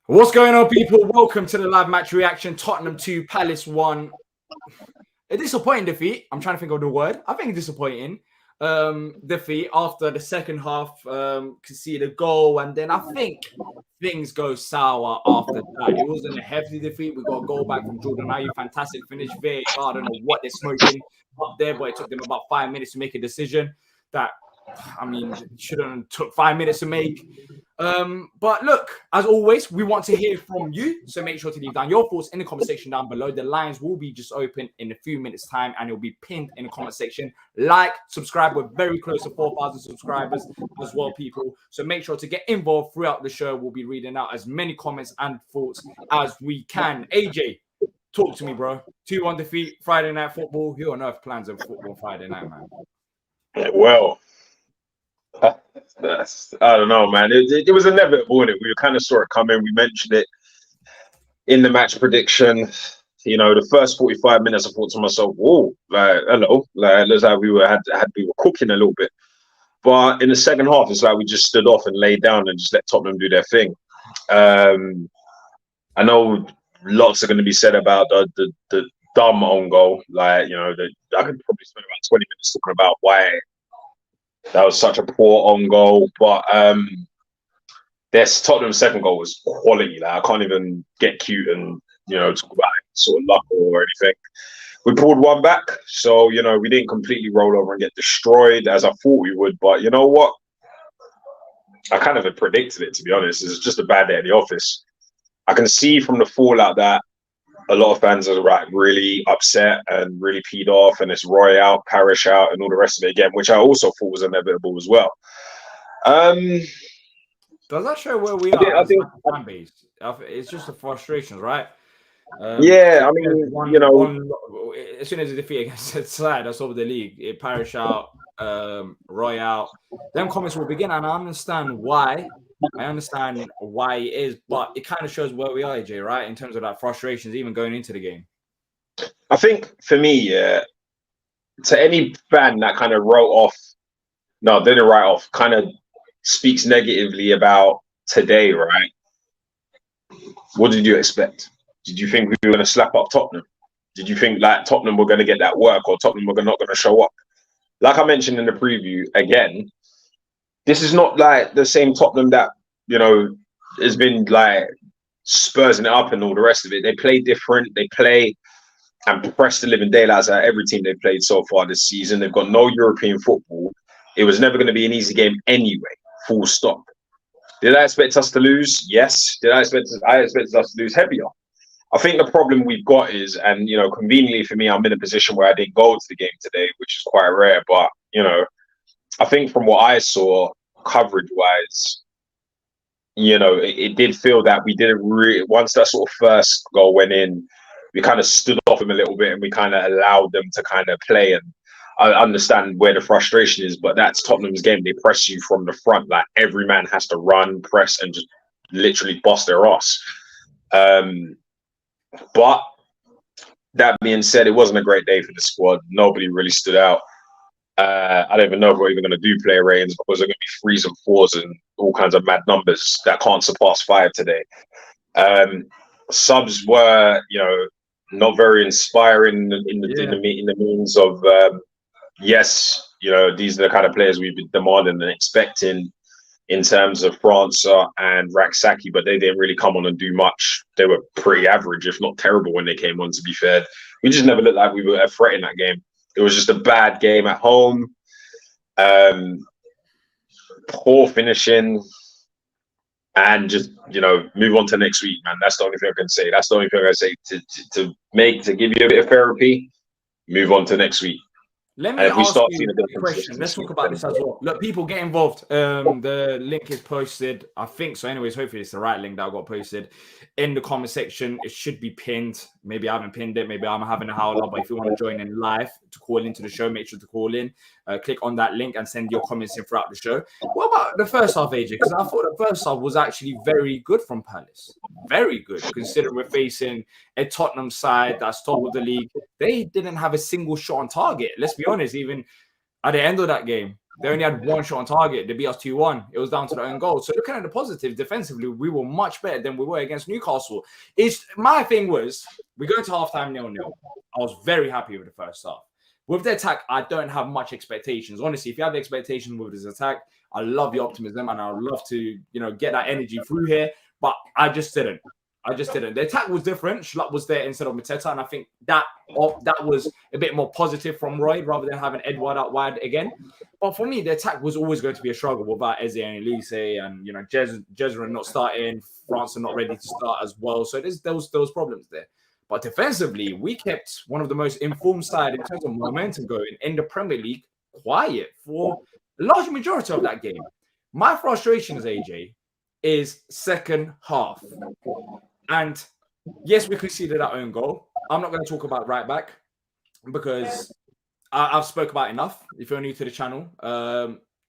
What's going on, people? Welcome to the live match reaction. Tottenham 2, Palace 1. A disappointing defeat. I'm trying to think of the word. I think disappointing defeat after the second half. Conceded a goal, and then I think things go sour after that. It wasn't a hefty defeat. We got a goal back from Jordan Ayew. Fantastic finish. VAR, I don't know what they're smoking up there, but it took them about 5 minutes to make a decision that, shouldn't have took 5 minutes to make. But look, as always, we want to hear from you. So make sure to leave down your thoughts in the comment section down below. The lines will be just open in a few minutes' time, and it'll be pinned in the comment section. Like, subscribe. We're very close to 4,000 subscribers as well, people. So make sure to get involved throughout the show. We'll be reading out as many comments and thoughts as we can. AJ, talk to me, bro. 2-1 defeat, Friday night football. Who on earth plans of football Friday night, man? Well, I don't know, man. It was inevitable, and we kind of saw it coming. We mentioned it in the match prediction. You know, the first 45 minutes, I thought to myself, "Whoa, like hello, like it looks like we were cooking a little bit." But in the second half, it's like we just stood off and laid down and just let Tottenham do their thing. I know lots are going to be said about the dumb own goal. Like, you know, I could probably spend about 20 minutes talking about why that was such a poor own goal. But Tottenham's second goal was quality. Like, I can't even get cute and, you know, talk about sort of luck or anything. We pulled one back, so, you know, we didn't completely roll over and get destroyed as I thought we would. But you know what? I kind of had predicted it, to be honest. It's just a bad day at the office. I can see from the fallout that a lot of fans are really upset and really peed off, and it's Roy out, Parish out, and all the rest of it again, which I also thought was inevitable as well. Does that show where we are as a fan base? It's just the frustrations, right? Yeah, I mean, you know, as soon as the defeat against the side that's over the league, it Parish out, Roy out, them comments will begin, and I understand why. It is, but it kind of shows where we are, AJ, right? In terms of that frustrations, even going into the game. I think for me, yeah, to any fan that kind of didn't write off, kind of speaks negatively about today, right? What did you expect? Did you think we were going to slap up Tottenham? Did you think like Tottenham were going to get that work, or Tottenham were not going to show up? Like I mentioned in the preview, again, this is not like the same Tottenham that, you know, has been like spursing it up and all the rest of it. They play different. They play and press the living daylights out of every team they've played so far this season. They've got no European football. It was never going to be an easy game anyway, full stop. Did I expect us to lose? Yes. I expected us to lose heavier. I think the problem we've got is, and, you know, conveniently for me, I'm in a position where I didn't go to the game today, which is quite rare. But, you know, I think from what I saw, coverage-wise, you know, it did feel that we didn't really, once that sort of first goal went in, we kind of stood off them a little bit and we kind of allowed them to kind of play. And I understand where the frustration is, but that's Tottenham's game. They press you from the front. Like, every man has to run, press, and just literally bust their ass. But that being said, it wasn't a great day for the squad. Nobody really stood out. I don't even know if we're even going to do player ratings, because they're going to be 3s and 4s and all kinds of mad numbers that can't surpass 5 today. Subs were, you know, not very inspiring in the means of, yes, you know, these are the kind of players we've been demanding and expecting in terms of França and Raksaki, but they didn't really come on and do much. They were pretty average, if not terrible, when they came on, to be fair. We just never looked like we were a threat in that game. It was just a bad game at home. Poor finishing. And just, you know, move on to next week, man. That's the only thing I can say. That's the only thing I say to give you a bit of therapy. Move on to next week. Let me ask you a question. Let's talk about this as well. Look, people get involved. The link is posted. I think so. Anyways, hopefully it's the right link that got posted in the comment section. It should be pinned. Maybe I haven't pinned it. Maybe I'm having a howler. But if you want to join in live to call into the show, make sure to call in. Click on that link and send your comments in throughout the show. What about the first half, AJ? Because I thought the first half was actually very good from Palace. Very good, considering we're facing a Tottenham side that's top of the league. They didn't have a single shot on target. Let's be honest, even at the end of that game, They only had one shot on target. They beat us 2-1. It was down to the own goal. So looking at the positives, defensively, we were much better than we were against Newcastle. My thing was, we go into halftime 0-0. I was very happy with the first half. With the attack, I don't have much expectations. Honestly, if you have expectations with this attack, I love the optimism and I would love to, get that energy through here. But I just didn't. The attack was different. Schlupp was there instead of Mateta, and I think that was a bit more positive from Roy rather than having Edouard out wide again. But for me, the attack was always going to be a struggle without Eze and Elise and Jezrin not starting, France are not ready to start as well. So there's those problems there. But defensively, we kept one of the most informed side in terms of momentum going in the Premier League quiet for a large majority of that game. My frustration as AJ is second half. And yes, we conceded our own goal. I'm not going to talk about right back because I've spoke about enough. If you're new to the channel,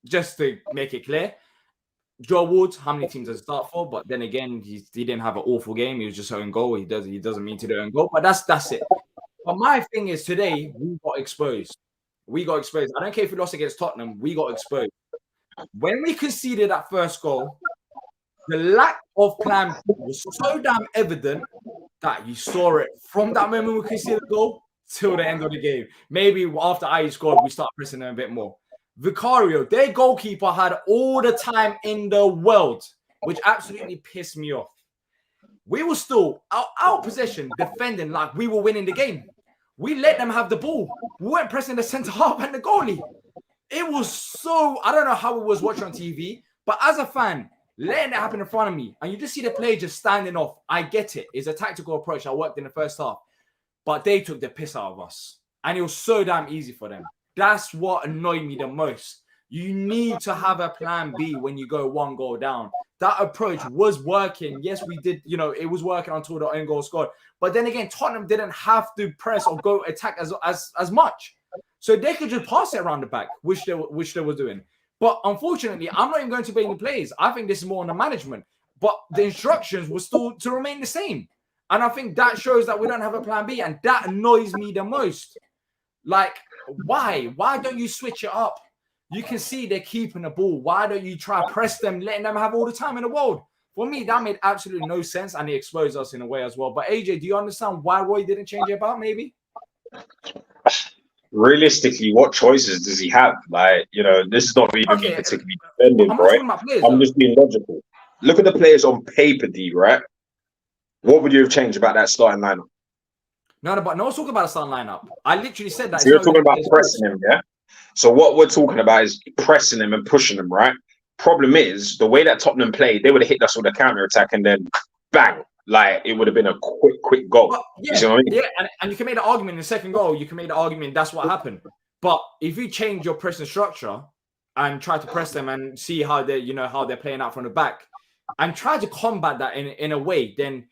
just to make it clear, Joe Ward, how many teams does he start for? But then again, he didn't have an awful game. He was just own goal. He doesn't mean to do own goal. But that's it. But my thing is today we got exposed. I don't care if we lost against Tottenham. We got exposed. When we conceded that first goal, the lack of plan was so damn evident that you saw it from that moment we conceded the goal till the end of the game. Maybe after I scored, we start pressing them a bit more. Vicario, their goalkeeper, had all the time in the world, which absolutely pissed me off. We were still out possession, defending like we were winning the game. We let them have the ball. We weren't pressing the centre half and the goalie. It was so, I don't know how it was watching on TV, but as a fan, letting it happen in front of me, and you just see the player just standing off. I get it. It's a tactical approach. I worked in the first half. But they took the piss out of us. And it was so damn easy for them. That's what annoyed me the most. You need to have a plan B when you go one goal down. That approach was working. Yes, we did. It was working until the own goal scored. But then again, Tottenham didn't have to press or go attack as much. So they could just pass it around the back, which they were doing. But unfortunately, I'm not even going to blame the players. I think this is more on the management. But the instructions were still to remain the same. And I think that shows that we don't have a plan B. And that annoys me the most. Like, why? Why don't you switch it up? You can see they're keeping the ball. Why don't you try to press them, letting them have all the time in the world? For me, that made absolutely no sense. And it exposed us in a way as well. But AJ, do you understand why Roy didn't change it about maybe? Realistically, what choices does he have? Like, this is not even me particularly defending, right? I'm just being logical. Look at the players on paper, D, right? What would you have changed about that starting lineup? No, but no one's talking about a starting lineup. I literally said that. So you're talking about pressing him, yeah? So what we're talking about is pressing him and pushing him, right? Problem is, the way that Tottenham played, they would have hit us with a counter-attack and then bang, like it would have been a quick goal. Yeah, you see what I mean? Yeah, and you can make the argument in the second goal. You can make the argument that's what happened. But if you change your pressing structure and try to press them and see how they're playing out from the back, and try to combat that in a way, then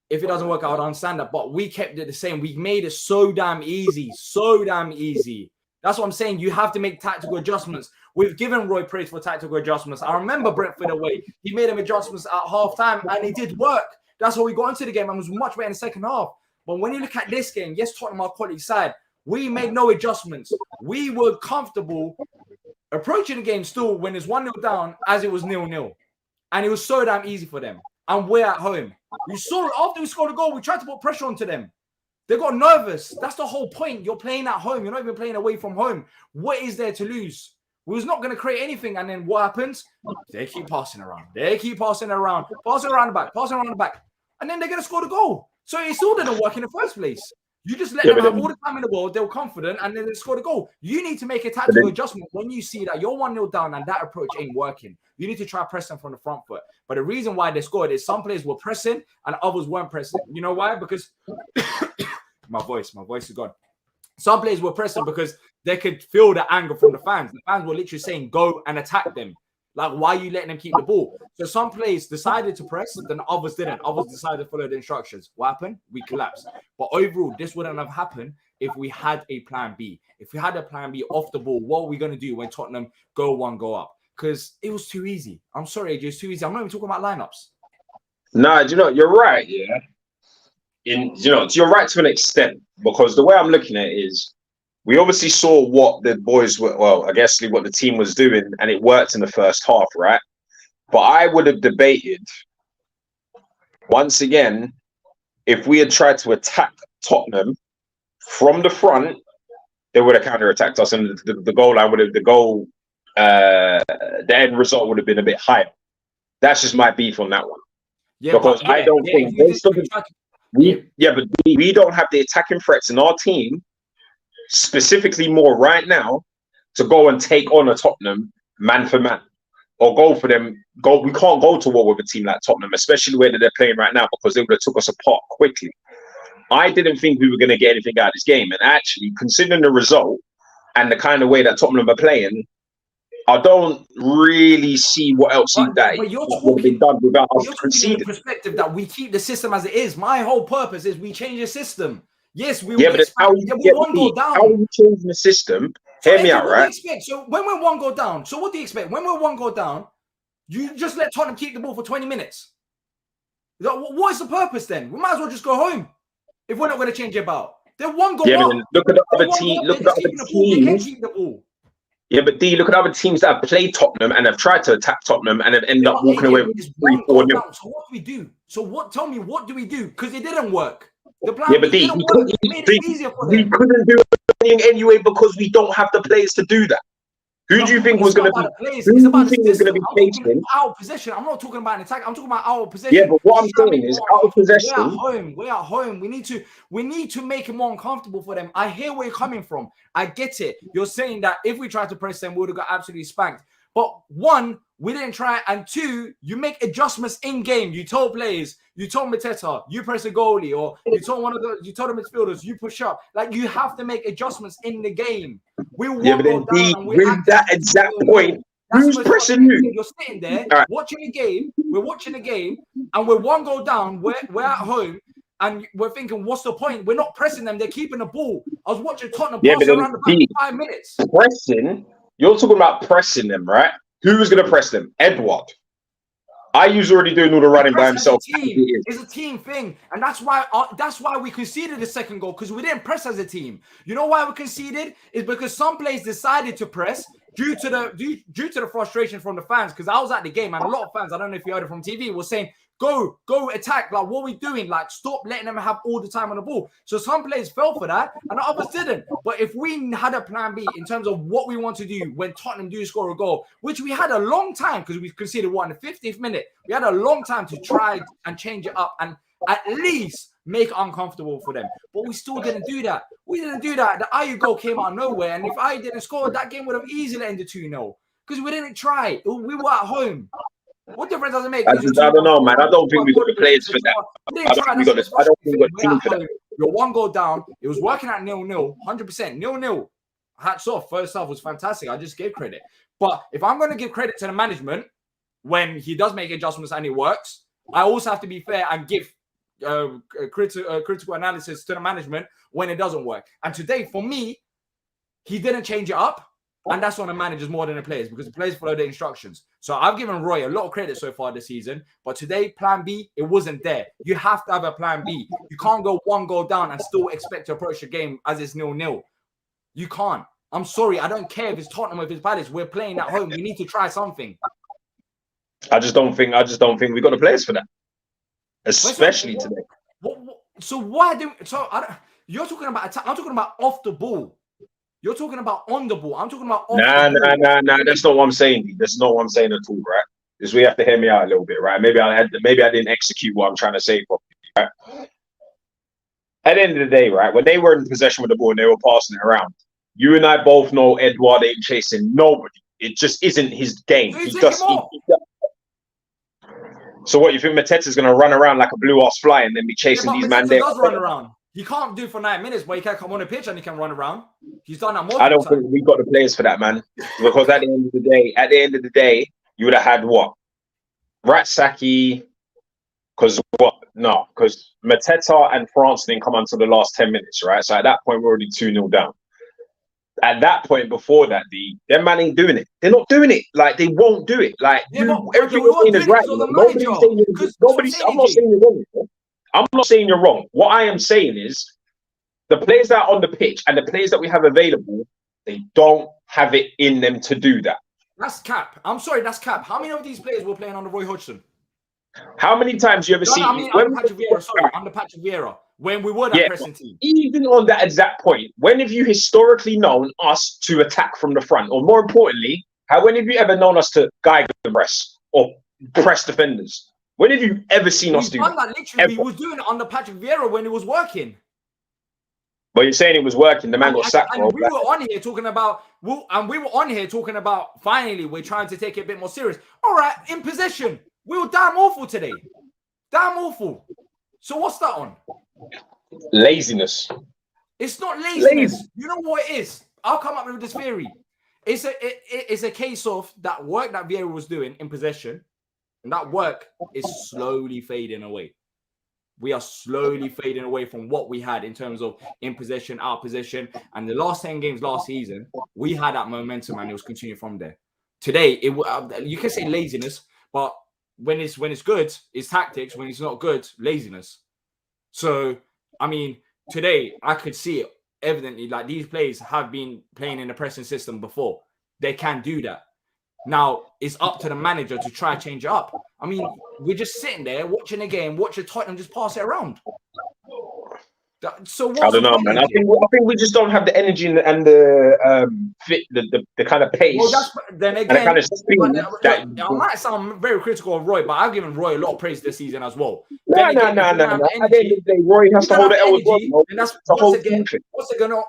if it doesn't work out, I understand that. But we kept it the same. We made it so damn easy. That's what I'm saying. You have to make tactical adjustments. We've given Roy praise for tactical adjustments. I remember Brentford away. He made them adjustments at half-time, and it did work. That's how we got into the game and was much better in the second half. But when you look at this game, yes, Tottenham, our quality side, we made no adjustments. We were comfortable approaching the game still when it's 1-0 down as it was 0-0. And it was so damn easy for them. And we're at home. You saw it after we scored a goal. We tried to put pressure onto them. They got nervous. That's the whole point. You're playing at home. You're not even playing away from home. What is there to lose? We was not going to create anything. And then what happens? They keep passing around. Passing around the back. And then they're going to score the goal. So it still didn't work in the first place. You just let them have all the time in the world. They were confident and then they scored a goal. You need to make a tactical adjustment when you see that you're 1-0 down and that approach ain't working. You need to try press them from the front foot. But the reason why they scored is some players were pressing and others weren't pressing. You know why? Because my voice is gone. Some players were pressing because they could feel the anger from the fans. The fans were literally saying, go and attack them. Like, why are you letting them keep the ball? So some players decided to press, then others didn't. Others decided to follow the instructions. What happened? We collapsed. But overall, this wouldn't have happened if we had a plan B. If we had a plan B off the ball, what are we going to do when Tottenham go up? Because it was too easy. I'm sorry, AJ, it's too easy. I'm not even talking about lineups. Nah, you're right, yeah. You're right to an extent, because the way I'm looking at it is we obviously saw what the boys were, well, I guess what the team was doing, and it worked in the first half, right? But I would have debated, once again, if we had tried to attack Tottenham from the front, they would have counter-attacked us, and the goal line would have, the end result would have been a bit higher. That's just my beef on that one. Yeah, because I don't think we don't have the attacking threats in our team, specifically more right now, to go and take on a Tottenham man for man, or go for them. We can't go to war with a team like Tottenham, especially where they're playing right now, because they would have took us apart quickly. I didn't think we were going to get anything out of this game, and actually, considering the result and the kind of way that Tottenham are playing, I don't really see what else would have been done without us conceding. The perspective that we keep the system as it is. My whole purpose is we change the system. Yes, we but how are you changing the system? Hear me out, right? So when we're one goal down, so what do you expect? When we're one goal down, you just let Tottenham keep the ball for 20 minutes. What is the purpose then? We might as well just go home if we're not going to change it about. They're one goal up. Look at the other team. Look at the other teams. They can keep the ball. Yeah, but D, look at other teams that have played Tottenham and have tried to attack Tottenham and have ended up walking away with 3-4 nil. So what do we do? Tell me, what do we do? Because it didn't work. The plan but D, we couldn't do anything anyway because we don't have the players to do that. Who do you think was going to be? Who do you think was going to be chasing? Out of possession. I'm not talking about an attack. I'm talking about out of possession. Yeah, but what I'm saying is out of possession. We're at home. We need to make it more uncomfortable for them. I hear where you're coming from. I get it. You're saying that if we tried to press them, we would have got absolutely spanked. But one, we didn't try, and two, you make adjustments in game. You told players, you told Mateta, you press a goalie, or you told the midfielders, you push up. Like, you have to make adjustments in the game. But then with that exact point, who's pressing you? You're sitting there watching the game. We're watching the game, and we're one goal down. We're at home, and we're thinking, what's the point? We're not pressing them. They're keeping the ball. I was watching Tottenham pass around the back 5 minutes. Pressing. You're talking about pressing them, right? Who was going to press them? Edward. Ayu's already doing all the running by himself. It's a team thing, and that's why we conceded the second goal, because we didn't press as a team. You know why we conceded? Is because some players decided to press due to the frustration from the fans. Because I was at the game, and a lot of fans, I don't know if you heard it from TV, were saying, Go attack. Like, what are we doing? Like, stop letting them have all the time on the ball. So some players fell for that and others didn't. But if we had a plan B in terms of what we want to do when Tottenham do score a goal, which we had a long time, because we conceded one in the 50th minute, we had a long time to try and change it up and at least make it uncomfortable for them. But we still didn't do that. We didn't do that. The Ayew goal came out of nowhere. And if Ayew didn't score, that game would have easily ended 2-0. Because we didn't try. We were at home. What difference does it make? I don't know, man. I don't think we got the players for that. I don't think we got the team for that. You're one goal down. It was working at 0-0, 100%. 0-0. Hats off. First half was fantastic. I just gave credit. But if I'm going to give credit to the management when he does make adjustments and it works, I also have to be fair and give critical analysis to the management when it doesn't work. And today, for me, he didn't change it up. And that's on the managers more than the players, because the players follow the instructions. So I've given Roy a lot of credit so far this season. But today, plan B, it wasn't there. You have to have a plan B. You can't go one goal down and still expect to approach the game as it's 0-0. You can't. I'm sorry. I don't care if it's Tottenham or if it's Palace. We're playing at home. We need to try something. I just don't think we got the players for that. Especially today. So why do you're talking about attack? I'm talking about off the ball. You're talking about on the ball. I'm talking about off the ball. Nah. That's not what I'm saying. That's not what I'm saying at all, right? Because we have to hear me out a little bit, right? Maybe I didn't execute what I'm trying to say properly, right? At the end of the day, right, when they were in possession with the ball and they were passing it around, you and I both know Edouard ain't chasing nobody. It just isn't his game. So what, you think Mateta's going to run around like a blue-ass fly and then be chasing these man there? Does run around. He can't do it for 9 minutes, but he can come on the pitch and he can run around. He's done that more. I don't think we got the players for that, man. Because at the end of the day, you would have had what? Ratsaki, because Mateta and France didn't come until the last 10 minutes, right? So at that point, we're already 2-0 down. At that point, before that, them man ain't doing it. They're not doing it. Like, they won't do it. Like, everything you're saying is right. I'm not saying you're wrong. I'm not saying you're wrong. What I am saying is, the players that are on the pitch and the players that we have available, they don't have it in them to do that. That's cap. I'm sorry, that's cap. How many of these players were playing under Roy Hodgson? How many times you ever see? I mean, under Patrick Vieira. Sorry, under Patrick Vieira. When we were that pressing team. Even on that exact point, when have you historically known us to attack from the front? Or more importantly, when have you ever known us to guide the press or press defenders? When have you ever seen us do that? Literally, we was doing it under Patrick Vieira when it was working. But you're saying it was working. The man got sacked. And we were on here talking about finally we're trying to take it a bit more serious. All right, in possession, we were damn awful today. Damn awful. So what's that on? Laziness. It's not laziness. You know what it is? I'll come up with this theory. It's a case of that work that Vieira was doing in possession, and that work is slowly fading away. We are slowly fading away from what we had in terms of in possession, out possession. And the last 10 games last season, we had that momentum and it was continuing from there. Today, you can say laziness, but when it's good, it's tactics. When it's not good, laziness. So, I mean, today I could see it evidently. Like, these players have been playing in the pressing system before. They can do that. Now, it's up to the manager to try to change it up. I mean, we're just sitting there watching the game, watching Tottenham just pass it around. So I don't know, man. I think we just don't have the energy and the fit, the kind of pace. Well, then again, kind of speed I might sound very critical of Roy, but I've given Roy a lot of praise this season as well. No. At the end of the day, Roy has to hold the L as well. And that's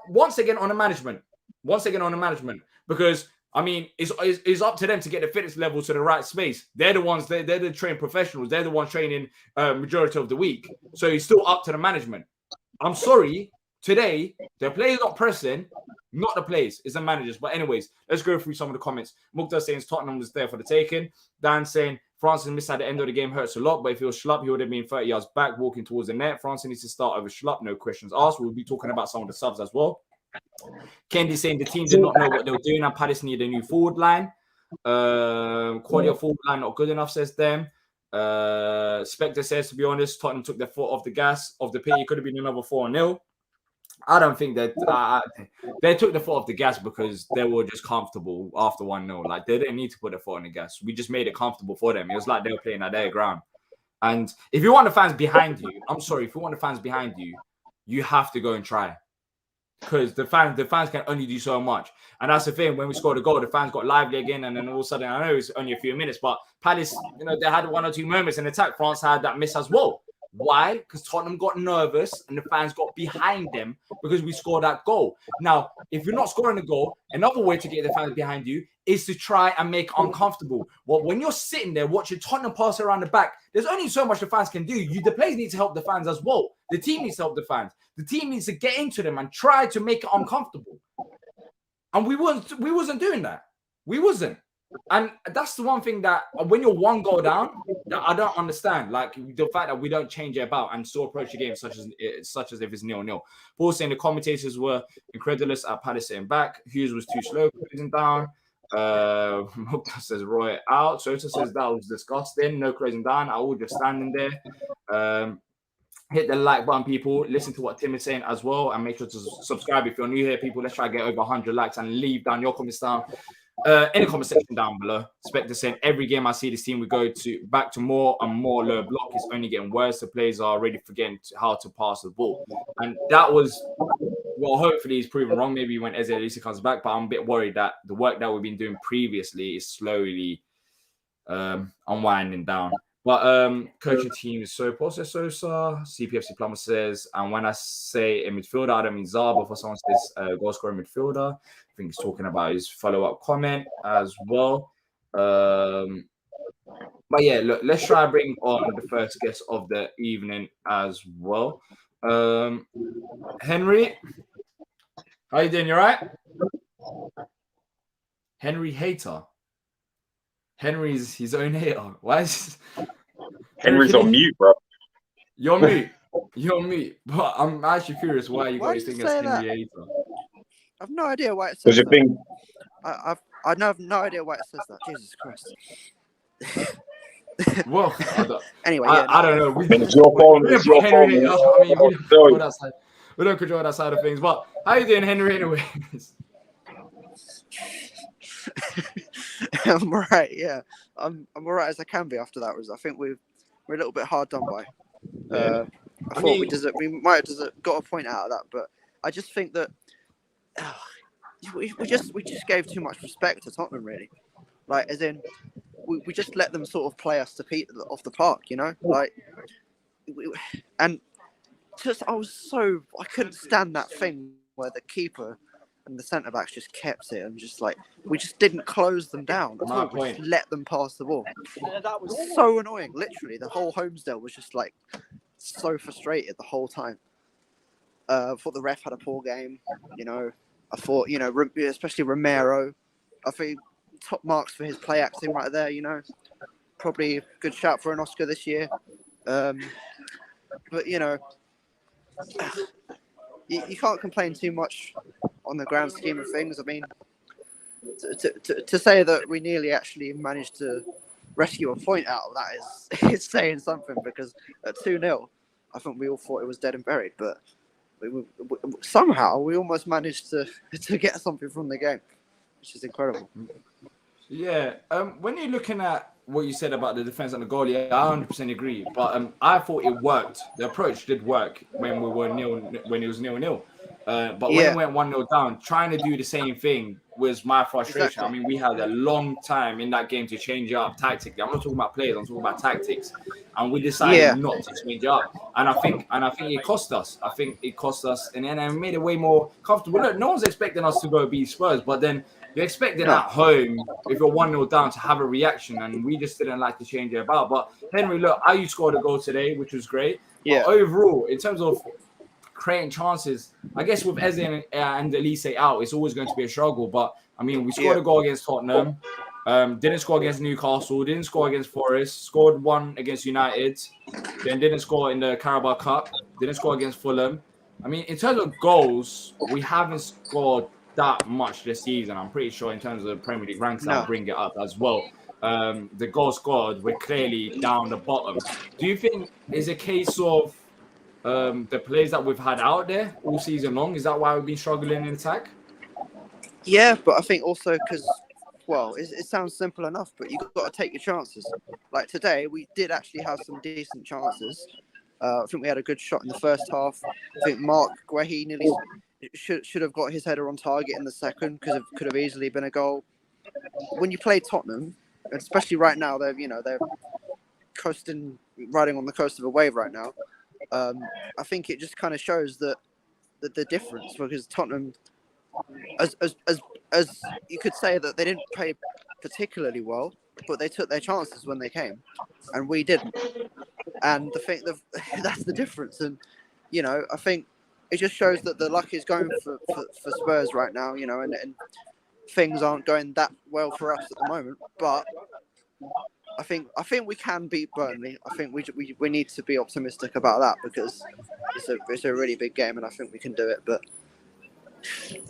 once again on the management. Once again on the management, because I mean, it's up to them to get the fitness level to the right space. They're the ones. They're the trained professionals. They're the ones training majority of the week. So it's still up to the management. I'm sorry. Today, the players not pressing, not the players. It's the managers. But anyways, let's go through some of the comments. Mukta saying Tottenham was there for the taking. Dan saying Francis missed at the end of the game hurts a lot. But if he was Schlupp, he would have been 30 yards back walking towards the net. Francis needs to start over Schlupp. No questions asked. We'll be talking about some of the subs as well. Kendi saying the team did not know what they were doing and Palace need a new forward line. Quality of forward line not good enough, says them. Spectre says, to be honest, Tottenham took their foot off the gas of the pit. It could have been another 4-0. I don't think that they took the foot off the gas because they were just comfortable after 1-0. Like, they didn't need to put their foot on the gas. We just made it comfortable for them. It was like they were playing at their ground. And if you want the fans behind you, I'm sorry, if you want the fans behind you, you have to go and try. Because the fans can only do so much. And that's the thing. When we scored a goal, the fans got lively again. And then all of a sudden, I know it's only a few minutes, but Palace, they had one or two moments in attack. France had that miss as well. Why? Because Tottenham got nervous and the fans got behind them because we scored that goal. Now, if you're not scoring a goal, another way to get the fans behind you is to try and make uncomfortable. Well, when you're sitting there watching Tottenham pass around the back, there's only so much the fans can do. The players need to help the fans as well. The team needs to help the fans. The team needs to get into them and try to make it uncomfortable. And we wasn't doing that. We wasn't. And that's the one thing that when you're one goal down, that I don't understand. Like the fact that we don't change it about and still approach the game such as if it's 0-0. Paul saying the commentators were incredulous at Palace sitting back. Hughes was too slow closing down. Mukta says Roy out. Sota says that was disgusting. No closing down. I was just standing there. Hit the like button, people. Listen to what Tim is saying as well, and make sure to subscribe if you're new here, people. Let's try to get over 100 likes and leave down your comments down in the comment section down below. Spectre saying every game I see this team, we go back to more and more low block. It's only getting worse. The players are already forgetting how to pass the ball, and that was hopefully he's proven wrong. Maybe when Eze Elisa comes back, but I'm a bit worried that the work that we've been doing previously is slowly unwinding down. But coaching team is so Sosa. CPFC Plumber says, and when I say a midfielder, I don't mean Zaha, but for someone says goal scoring midfielder, I think he's talking about his follow-up comment as well. But yeah, look, let's try to bring on the first guest of the evening as well. Henry, how you doing? You all right? Henry hater. Henry's his own hater. Why is Henry's on mute, bro? You're mute. You're mute. But I'm actually curious why you guys think it's Henry hater. I've no idea why it says that. Thing? I have no idea why it says that. Jesus Christ. Well, anyway, I don't know. It's your phone. It's your phone. we don't control that side of things. But how you doing, Henry? Anyways, I'm right. Yeah, I'm alright as I can be after that. I think we're a little bit hard done by. yeah. I I thought mean, we might have got a point out of that, but I just think that we just gave too much respect to Tottenham, really. Like, as in, we just let them sort of play us to off the park, you know. Like, and just I couldn't stand that thing where the keeper and the centre backs just kept it and just like we just didn't close them down at my all. We point. just let them pass the ball. And that was so annoying. Literally, the whole Homesdale was just like so frustrated the whole time. I thought the ref had a poor game. You know, I thought especially Romero. I think top marks for his play acting right there. You know, probably a good shout for an Oscar this year. But you know, you can't complain too much on the grand scheme of things. I mean, to say that we nearly actually managed to rescue a point out of that is saying something, because at 2-0, I think we all thought it was dead and buried, but somehow we almost managed to get something from the game, which is incredible. Yeah. When you're looking at what you said about the defense and the goal, yeah, I 100% agree. But I thought it worked. The approach did work when we were when it was 0-0. But when it went 1-0 down, trying to do the same thing was my frustration. Exactly. I mean, we had a long time in that game to change it up tactically. I'm not talking about players, I'm talking about tactics. And we decided not to change it up. And I think it cost us. I think it cost us, and then it made it way more comfortable. Look, no one's expecting us to go beat Spurs, but then you're expecting at home, if you're 1-0 down, to have a reaction, and we just didn't like to change it about. But Henry, look, you scored a goal today, which was great. Yeah. But overall, in terms of creating chances, I guess with Eze and Elise out, it's always going to be a struggle. But I mean, we scored a goal against Tottenham, didn't score against Newcastle, didn't score against Forest, scored one against United, then didn't score in the Carabao Cup, didn't score against Fulham. I mean, in terms of goals, we haven't scored that much this season. I'm pretty sure in terms of the Premier League ranks, I'll bring it up as well. The goal scored, we're clearly down the bottom. Do you think it's a case of the players that we've had out there all season long? Is that why we've been struggling in attack? Yeah, but I think also because, well, it sounds simple enough, but you've got to take your chances. Like today, we did actually have some decent chances. I think we had a good shot in the first half. I think Mark Guehi nearly should have got his header on target in the second, because it could have easily been a goal. When you play Tottenham, especially right now, they're riding on the coast of a wave right now. I think it just kind of shows that the difference, because Tottenham, as you could say, that they didn't play particularly well, but they took their chances when they came, and we didn't. And that's the difference. And I think it just shows that the luck is going for Spurs right now. And things aren't going that well for us at the moment. But I think we can beat Burnley. I think we need to be optimistic about that, because it's a really big game, and I think we can do it. But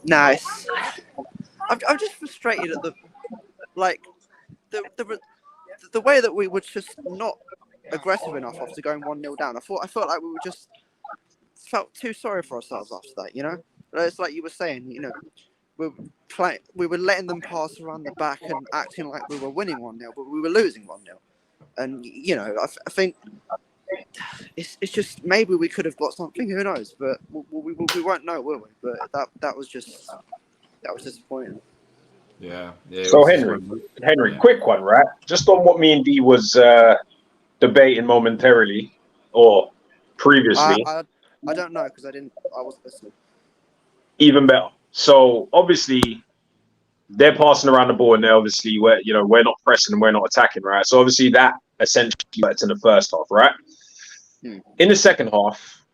nice. I'm just frustrated at the way that we were just not aggressive enough after going 1-0 down. I felt like we were just felt too sorry for ourselves after that. It's like you were saying. We were letting them pass around the back and acting like we were winning 1-0, but we were losing 1-0. And I think it's just, maybe we could have got something. Who knows? But we won't know, will we? But that was disappointing. Yeah. So Henry, quick one, right? Just on what me and D was debating momentarily or previously. I don't know, because I wasn't listening. Even better. So obviously they're passing around the ball, and we're not pressing and we're not attacking, right? So obviously that essentially worked in the first half, right? In the second half,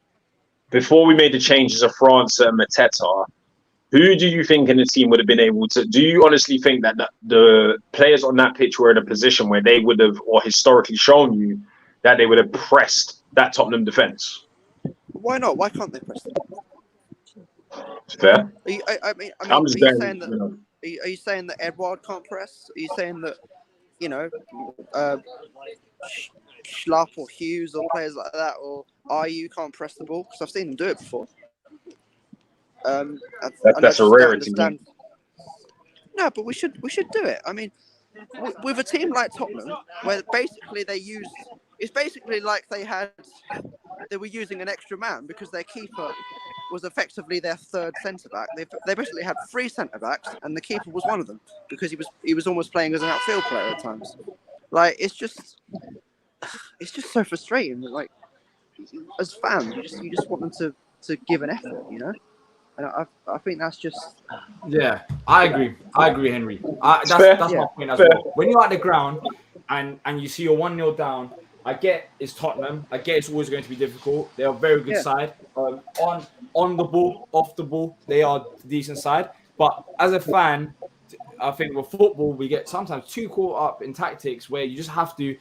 before we made the changes of France and Mateta, who do you think in the team would have been able to? Do you honestly think that the players on that pitch were in a position where they would have, or historically shown you, that they would have pressed that Tottenham defence? Why not? Why can't they press them? Fair. Are you saying that Edouard can't press? Are you saying that Schlupp or Hughes or players like that, or you can't press the ball? Because I've seen them do it before. That's a rarity. No, but we should do it. I mean, with a team like Tottenham, where basically it's basically like they were using an extra man because their keeper was effectively their third centre back. They basically had 3 centre backs, and the keeper was one of them because he was almost playing as an outfield player at times. Like it's just so frustrating. Like as fans, you just want them to give an effort, you know. And I think that's just. Yeah, I agree, Henry. That's my point as Fair. well. When you're at the ground and you see you're 1-0 down, I get it's Tottenham. I get it's always going to be difficult. They're a very good side. On the ball, off the ball, they are a decent side. But as a fan, I think with football, we get sometimes too caught up in tactics where you just have to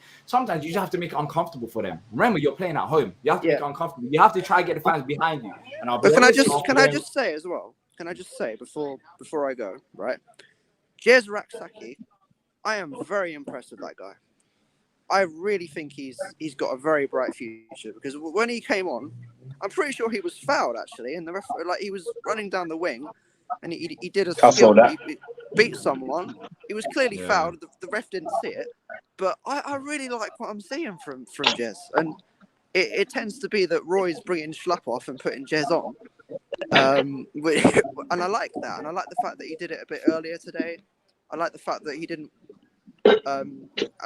make it uncomfortable for them. Remember, you're playing at home. You have to make it uncomfortable. You have to try and get the fans behind you. And But can I just say as well? Can I just say before I go, right? Jez Raksaki, I am very impressed with that guy. I really think he's got a very bright future because when he came on, I'm pretty sure he was fouled actually, and he was running down the wing, and he did a skill. He beat someone. He was clearly fouled. The ref didn't see it, but I really like what I'm seeing from Jez, and it tends to be that Roy's bringing Schlupp off and putting Jez on. And I like that, and I like the fact that he did it a bit earlier today. I like the fact that he didn't. I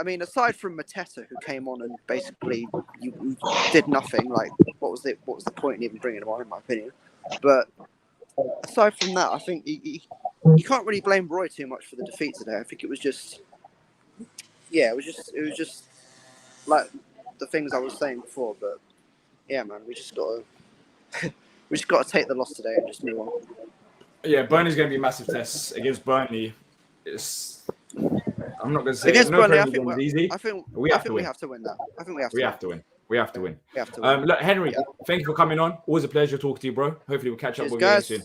mean, aside from Mateta, who came on and basically you did nothing. Like, what was the point in even bringing him on, in my opinion? But aside from that, I think you can't really blame Roy too much for the defeat today. I think it was just like the things I was saying before. But yeah, man, we just got to take the loss today and just move on. Yeah, Burnley's going to be a massive test against Burnley. I'm not going to say against Burnley. I think we have to win. We have to win that. I think we have to win. We have to win. Look, Henry, thank you for coming on. Always a pleasure talking to you, bro. Hopefully we'll catch up with you soon.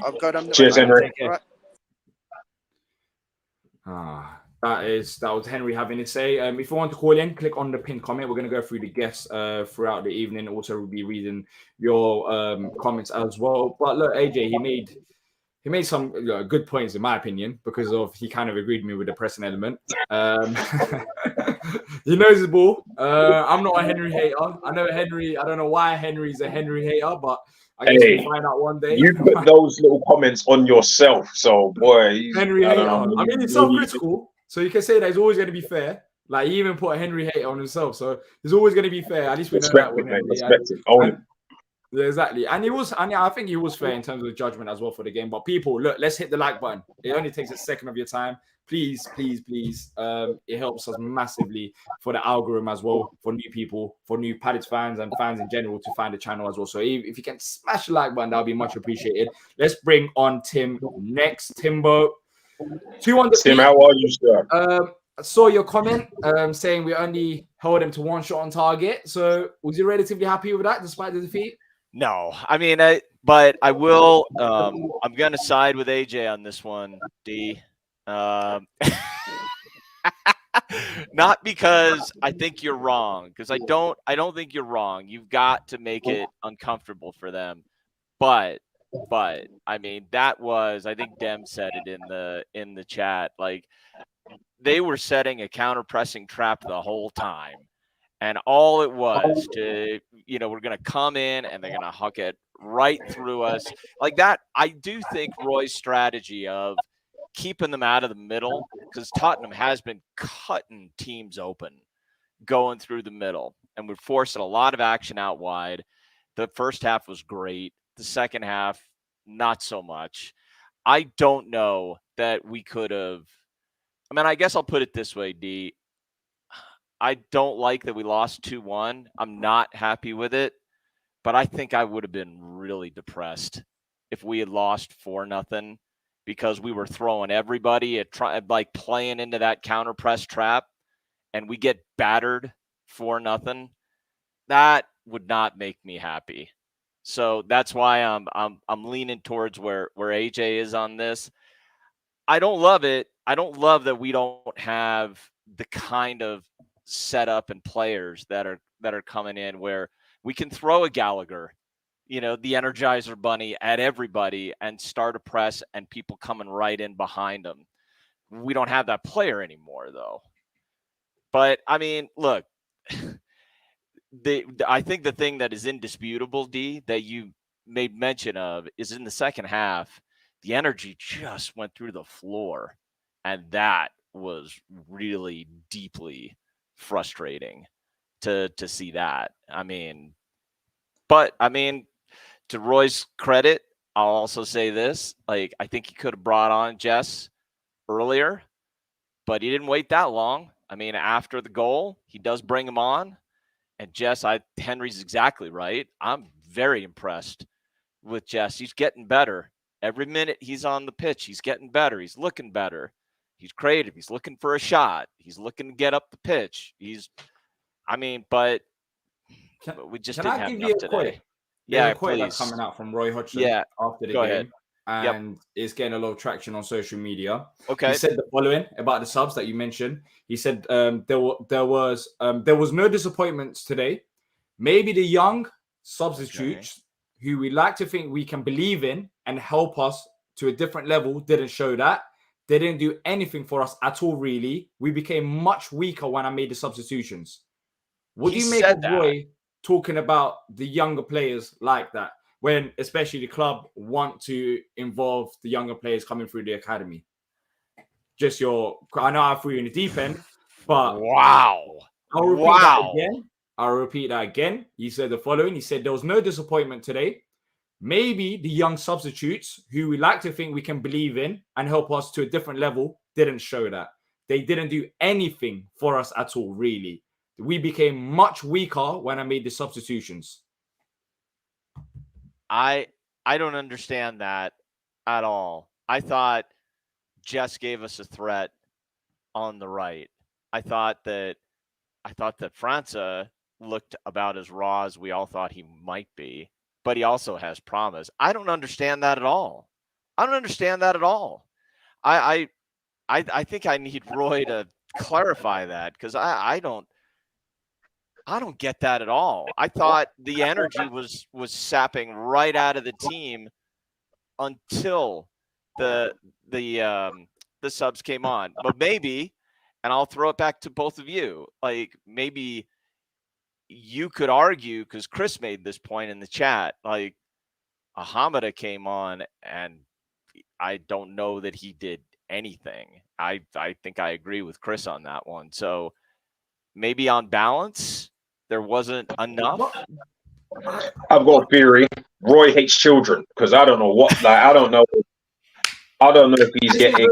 I've got them. Cheers, Henry. That was Henry having to say. If you want to call in, click on the pinned comment. We're going to go through the guests throughout the evening. Also, we'll be reading your comments as well. But look, AJ, he made some good points in my opinion because he kind of agreed with me with the pressing element. He knows his ball. I'm not a Henry hater. I know Henry. I don't know why Henry's a Henry hater, but I guess we'll find out one day. You put those little comments on yourself, so boy. Henry hater. I mean, it's self-critical, so you can say that he's always going to be fair. Like he even put a Henry hater on himself, so he's always going to be fair. At least we know that with him. Yeah, exactly. And I think he was fair in terms of judgment as well for the game. But people, look, let's hit the like button. It only takes a second of your time. Please, please, please. It helps us massively for the algorithm as well, for new people, for new Palace fans and fans in general to find the channel as well. So if you can smash the like button, that'll be much appreciated. Let's bring on Tim next. Timbo. 2-1 Tim, how are you, sir? I saw your comment saying we only held him to 1 shot on target. So was you relatively happy with that despite the defeat? No, I mean, but I will. I'm going to side with AJ on this one, D. Not because I think you're wrong, because I don't think you're wrong. You've got to make it uncomfortable for them. But I mean, I think Dem said it in the chat. Like they were setting a counter pressing trap the whole time. And all it was to, we're going to come in and they're going to huck it right through us. Like that, I do think Roy's strategy of keeping them out of the middle, because Tottenham has been cutting teams open going through the middle. And we're forcing a lot of action out wide. The first half was great. The second half, not so much. I don't know that we could have. I mean, I guess I'll put it this way, D. I don't like that we lost 2-1. I'm not happy with it, but I think I would have been really depressed if we had lost 4-0 because we were throwing everybody like playing into that counter press trap, and we get battered 4-0. That would not make me happy. So that's why I'm leaning towards where AJ is on this. I don't love it. I don't love that we don't have the kind of setup and players that are coming in where we can throw a Gallagher, the Energizer Bunny at everybody and start a press and people coming right in behind him. We don't have that player anymore, though. But, I mean, look, I think the thing that is indisputable, D, that you made mention of is in the second half, the energy just went through the floor. And that was really deeply frustrating to see that. I mean, to Roy's credit, I'll also say this. Like, I think he could have brought on Jess earlier, but he didn't wait that long. I mean, after the goal, he does bring him on. And Jess, Henry's exactly right. I'm very impressed with Jess. He's getting better. Every minute he's on the pitch, he's getting better. He's looking better. He's creative. He's looking for a shot. He's looking to get up the pitch. But we just didn't have enough today. Yeah, quote that's coming out from Roy Hodgson after the game. Ahead. And it's getting a lot of traction on social media. Okay. He said the following about the subs that you mentioned. He said there was no disappointments today. Maybe the young substitutes who we like to think we can believe in and help us to a different level didn't show that. They didn't do anything for us at all, really. We became much weaker when I made the substitutions. What do you make of Roy talking about the younger players like that, when especially the club want to involve the younger players coming through the academy? I know I threw you in the deep end, but wow. I'll repeat that again. I'll repeat that again. He said the following. He said there was no disappointment today. Maybe the young substitutes who we like to think we can believe in and help us to a different level didn't show that. They didn't do anything for us at all, really. We became much weaker when I made the substitutions. I don't understand that at all. I thought Jess gave us a threat on the right. I thought that França looked about as raw as we all thought he might be, but he also has promise. I don't understand that at all. I think I need Roy to clarify that, because I don't get that at all. I thought the energy was sapping right out of the team until the subs came on. But maybe, and I'll throw it back to both of you, like maybe you could argue, because Chris made this point in the chat, like Hamada came on and I don't know that he did anything. I think I agree with Chris on that one. So maybe on balance, there wasn't enough. I've got a theory. Roy hates children, because I don't know what. Like, I don't know if he's getting.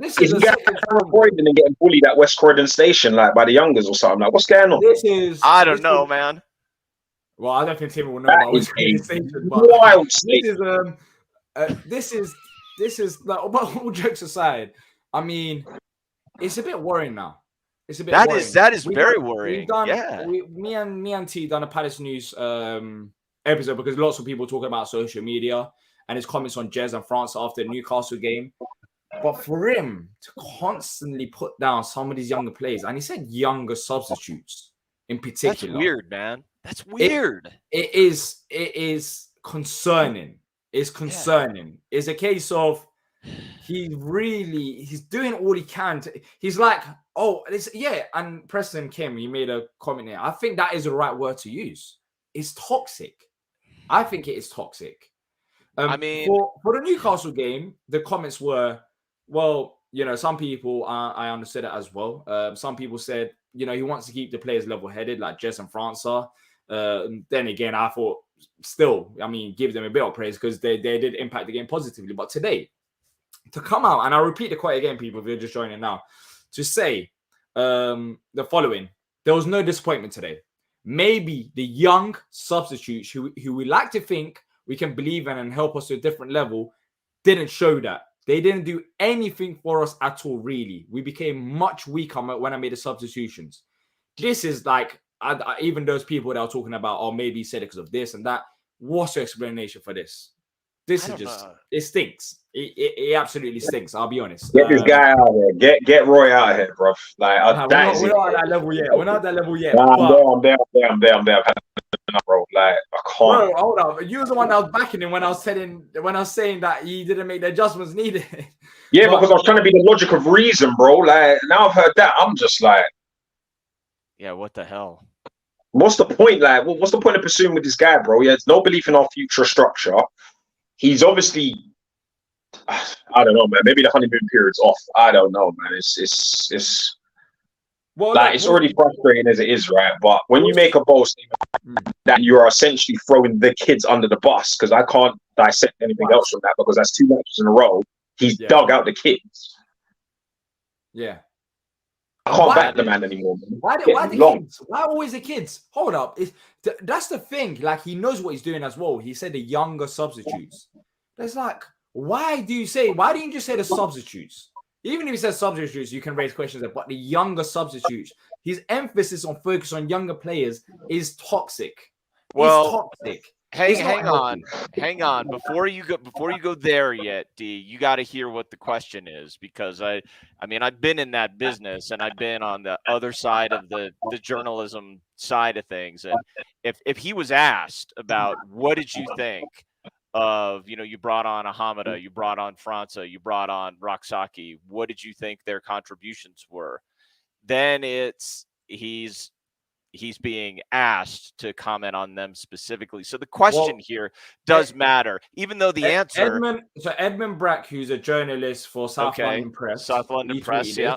Is he getting Croydon and getting bullied at West Croydon Station, like by the youngers or something? Like, what's going on? I don't know, man. Well, I don't think Tim will know about West Croydon Station. But wild this is like, all jokes aside. I mean, it's a bit worrying now. It's a bit worrying. That is very worrying. Me and T done a Palace News episode, because lots of people talking about social media and his comments on Jez and France after the Newcastle game. But for him to constantly put down some of these younger players, and he said younger substitutes in particular. That's weird, man. That's weird. It is concerning. It's concerning. Yeah. It's a case of he's doing all he can. He's like, and Preston Kim, he made a comment here. I think that is the right word to use. It's toxic. I think it is toxic. For the Newcastle game, the comments were, well, some people, I understood it as well. Some people said, he wants to keep the players level-headed, like Jess and França. Then again, I thought still, give them a bit of praise, because they did impact the game positively. But today, to come out, and I'll repeat the quote again, people, if you're just joining now, to say the following: there was no disappointment today. Maybe the young substitutes who we like to think we can believe in and help us to a different level didn't show that. They didn't do anything for us at all, really. We became much weaker when I made the substitutions. This is like, even those people that are talking about, maybe he said it because of this and that. What's your explanation for this? This is just, it stinks. It absolutely stinks. I'll be honest. Get this guy out of here. Get Roy out of here, bro. Like, we're not at that level yet. We're not at that level yet. I'm there, bro. Like, I can't. Bro, hold up. You was the one that was backing him when I was saying that he didn't make the adjustments needed. Yeah, because I was trying to be the logic of reason, bro. Like, now I've heard that, I'm just like, Yeah, what the hell? what's the point? Like, what's the point of pursuing with this guy, bro? He has no belief in our future structure. He's obviously, I don't know, man. Maybe the honeymoon period's off. I don't know, man. It's well, like look, it's already frustrating as it is, right? But when you make a bold statement that you are essentially throwing the kids under the bus, because I can't dissect anything else from that, because that's 2 matches in a row. He's dug out the kids. Yeah. I can't back the man anymore, man. Why the kids? Why always the kids? Hold up. That's the thing. Like, he knows what he's doing as well. He said the younger substitutes. It's like, why didn't you just say the substitutes? Even if he says substitutes, you can raise questions there, but the younger substitutes, his emphasis on focus on younger players is toxic. Well, it's toxic. Hang on. Before you go there yet, D, you got to hear what the question is, because I mean, I've been in that business and I've been on the other side of the journalism side of things. And if he was asked about what did you think of, you brought on Ahamada, you brought on França, you brought on Roxaki, what did you think their contributions were? Then he's being asked to comment on them specifically. So the question here does matter, even though the answer. Edmund Brack, who's a journalist for South London Press. South London Press, yeah.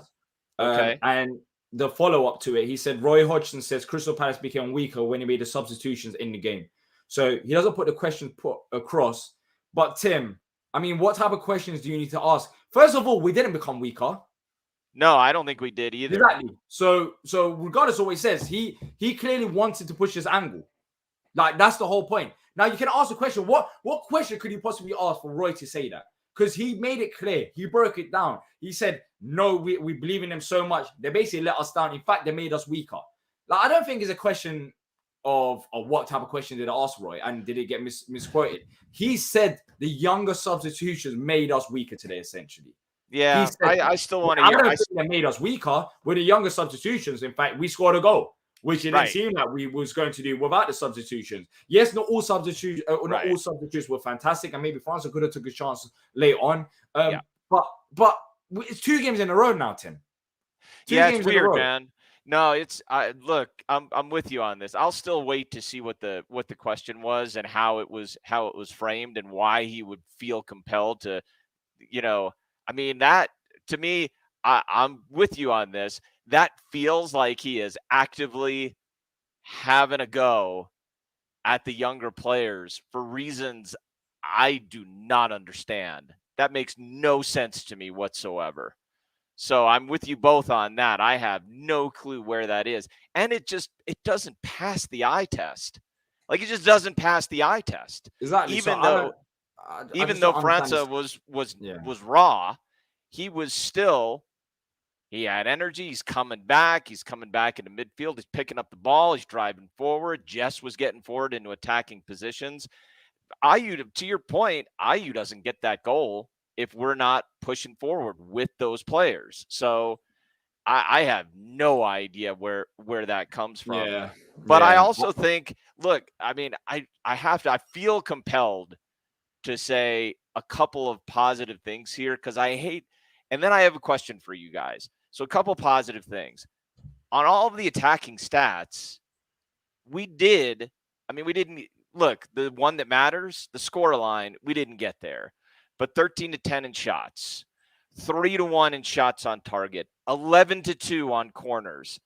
And the follow-up to it, he said, Roy Hodgson says Crystal Palace became weaker when he made the substitutions in the game. So he doesn't put the question put across. But Tim, I mean, what type of questions do you need to ask? First of all, we didn't become weaker. No, I don't think we did either. Exactly. So regardless of what he says, he clearly wanted to push his angle. Like, that's the whole point. Now you can ask the question, what question could you possibly ask for Roy to say that? Because he made it clear. He broke it down. He said, no, we believe in them so much. They basically let us down. In fact, they made us weaker. Like, I don't think it's a question of what type of question did I ask Roy, and did it get misquoted? He said the younger substitutions made us weaker today, essentially. Yeah, I still want to hear. I don't think they made us weaker with the younger substitutions. In fact, we scored a goal, which it didn't seem like we was going to do without the substitutions. Yes, not all substitutes were fantastic, and maybe France could have took a chance late on. But it's 2 games in a row now, Tim. It's weird, man. No, look, I'm with you on this. I'll still wait to see what the question was and how it was framed and why he would feel compelled to, I mean, that, to me, I'm with you on this. That feels like he is actively having a go at the younger players for reasons I do not understand. That makes no sense to me whatsoever. So I'm with you both on that. I have no clue where that is. And it doesn't pass the eye test. Like, it just doesn't pass the eye test. Exactly. Even though França was raw, he had energy. He's coming back. He's coming back into midfield. He's picking up the ball. He's driving forward. Jess was getting forward into attacking positions. Ayew, to your point, Ayew doesn't get that goal if we're not pushing forward with those players. So I have no idea where that comes from. Yeah. But I also think, look, I mean, I feel compelled to say a couple of positive things here, because and then I have a question for you guys. So a couple positive things. On all of the attacking stats, we didn't look, the one that matters, the score line, we didn't get there. But 13-10 in shots, 3-1 in shots on target, 11-2 on corners.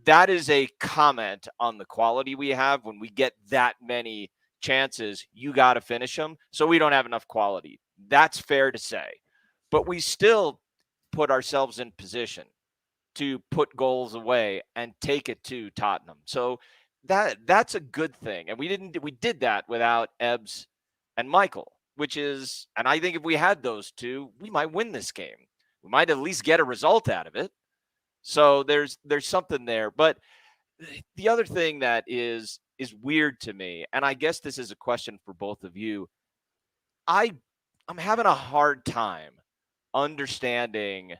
That is a comment on the quality we have. When we get that many chances, you got to finish them. So we don't have enough quality. That's fair to say. But we still put ourselves in position to put goals away and take it to Tottenham. So that's a good thing. And we did that without Ebbs and Michael, which is, and I think if we had those two, we might win this game. We might at least get a result out of it. So there's something there. But the other thing that is weird to me, and I guess this is a question for both of you, I'm having a hard time understanding,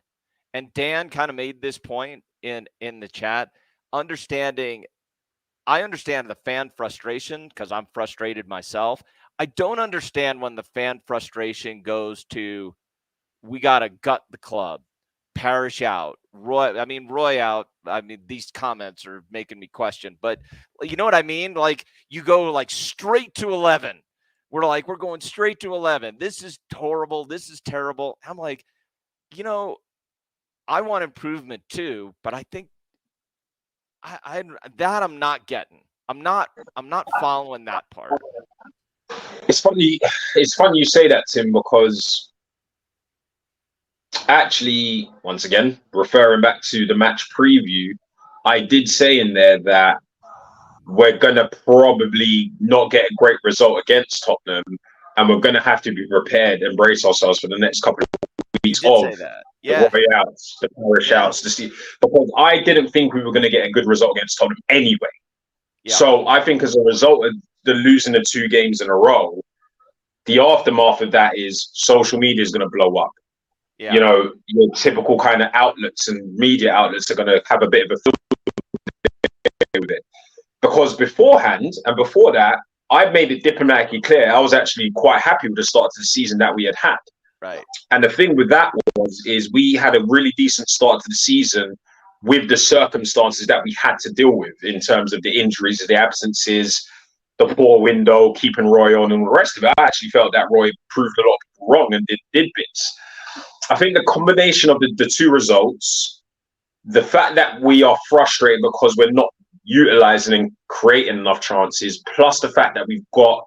and Dan kind of made this point in the chat, understanding I understand the fan frustration because I'm frustrated myself. I don't understand when the fan frustration goes to, we got to gut the club, Parrish out, Roy out. I mean, these comments are making me question, but you know what I mean? Like, you go like straight to 11. We're going straight to 11. This is horrible. This is terrible. I'm like, I want improvement too, but I think I'm not getting. I'm not following that part. It's funny. It's funny you say that, Tim, because actually, once again, referring back to the match preview, I did say in there that we're gonna probably not get a great result against Tottenham, and we're gonna have to be prepared and brace ourselves for the next couple of weeks of the Roy outs, the Parish outs, because I didn't think we were going to get a good result against Tottenham anyway. Yeah. So I think as a result of the losing the 2 games in a row, the aftermath of that is social media is going to blow up. Yeah. You know, your typical kind of outlets and media outlets are going to have a bit of a field with it. Because beforehand and before that, I made it diplomatically clear I was actually quite happy with the start to the season that we had. Right. And the thing with that is we had a really decent start to the season with the circumstances that we had to deal with in terms of the injuries, the absences, the poor window, keeping Roy on and all the rest of it. I actually felt that Roy proved a lot of people wrong and did bits. I think the combination of the 2 results, the fact that we are frustrated because we're not utilizing and creating enough chances, plus the fact that we've got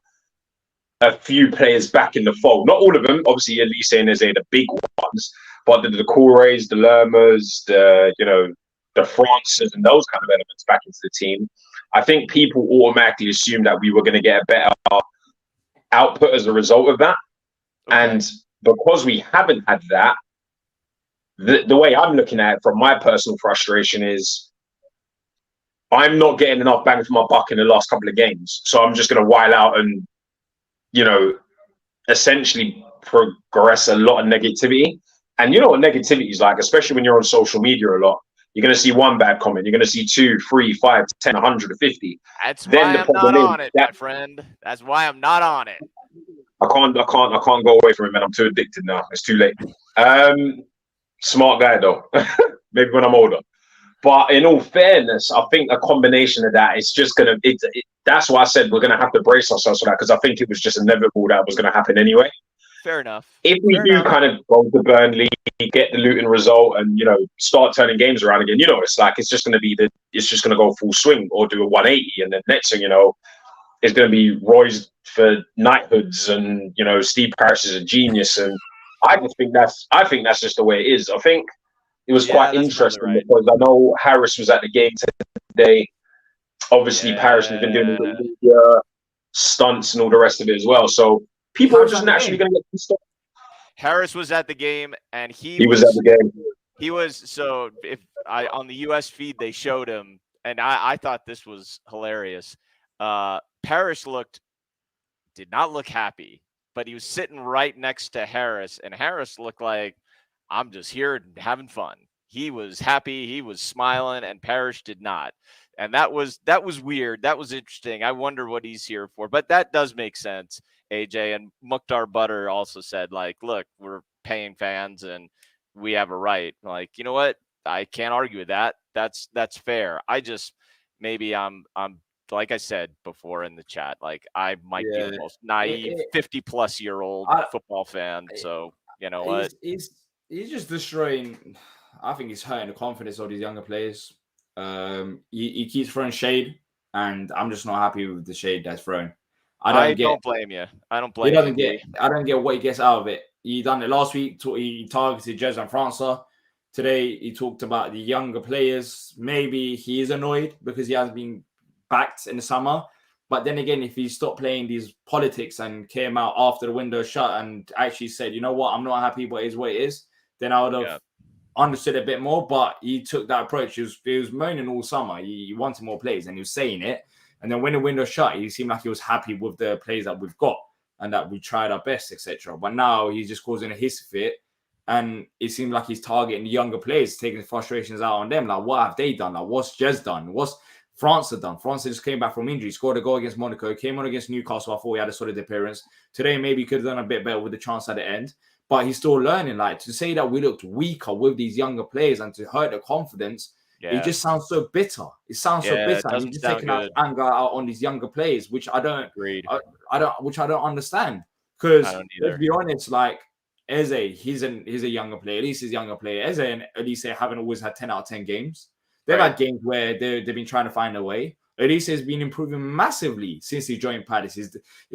a few players back in the fold. Not all of them, obviously. Elise and Eze, the big ones, but the Koures, the Lermas, the Frances, and those kind of elements back into the team. I think people automatically assumed that we were going to get a better output as a result of that. Okay. And because we haven't had that, the way I'm looking at it from my personal frustration is I'm not getting enough bang for my buck in the last couple of games. So I'm just going to while out and essentially progress a lot of negativity. And you know what negativity is like, especially when you're on social media a lot. You're going to see one bad comment. You're going to see 2, 3, 5, 10, 150. That's why I'm not on it, my friend. That's why I'm not on it. I can't go away from it, man. I'm too addicted now. It's too late. Smart guy though. Maybe when I'm older. But in all fairness, I think a combination of that is just going to. That's why I said we're going to have to brace ourselves for that, because I think it was just inevitable that was going to happen anyway. Fair enough. If we do kind of go to Burnley, get the Luton result, and start turning games around again, it's like it's just going to go full swing or do a 180, and then next thing it's going to be Roy's for knighthoods, and Steve Parish is a genius, and I think that's just the way it is. I think it was quite interesting because I know Harris was at the game today. Obviously, Parish has been doing the stunts and all the rest of it as well. So people are just naturally going to get pissed off. Harris was at the game, and he was at the game. He was so. On the U.S. feed they showed him, and I thought this was hilarious. Parish did not look happy, but he was sitting right next to Harris, and Harris looked like, I'm just here having fun. He was happy. He was smiling, and Parish did not. And that was weird. That was interesting. I wonder what he's here for. But that does make sense, AJ. And Mukhtar Butter also said, like, look, we're paying fans and we have a right. Like, you know what? I can't argue with that. That's fair. Maybe I'm like I said before in the chat, like I might be the most naive 50-plus-year-old football fan. So you know what? He's just destroying. I think he's hurting the confidence of these younger players. He keeps throwing shade, and I'm just not happy with the shade that's thrown. I don't blame you. I don't blame you. I don't get what he gets out of it. He done it last week. He targeted Jez and Francois. Today, he talked about the younger players. Maybe he is annoyed because he hasn't been backed in the summer. But then again, if he stopped playing these politics and came out after the window shut and actually said, you know what, I'm not happy, but it is what it is, then I would have understood a bit more. But he took that approach. He was moaning all summer. He wanted more plays, and he was saying it. And then when the window shut, he seemed like he was happy with the plays that we've got and that we tried our best, etc. But now he's just causing a hissy fit. And it seemed like he's targeting the younger players, taking frustrations out on them. Like, what have they done? Like, what's Jez done? What's France had done. France just came back from injury, scored a goal against Monaco, came on against Newcastle. I thought he had a solid appearance. Today, maybe he could have done a bit better with the chance at the end, but he's still learning. Like, to say that we looked weaker with these younger players and to hurt the confidence, it just sounds so bitter. It sounds so bitter. And you're just taking out anger out on these younger players, which I don't understand. Because let's be honest, like Eze, he's a younger player. At least he's a younger player. Eze and Elise haven't always had 10 out of 10 games. They've had games where they've been trying to find a way. Elise has been improving massively since he joined Palace.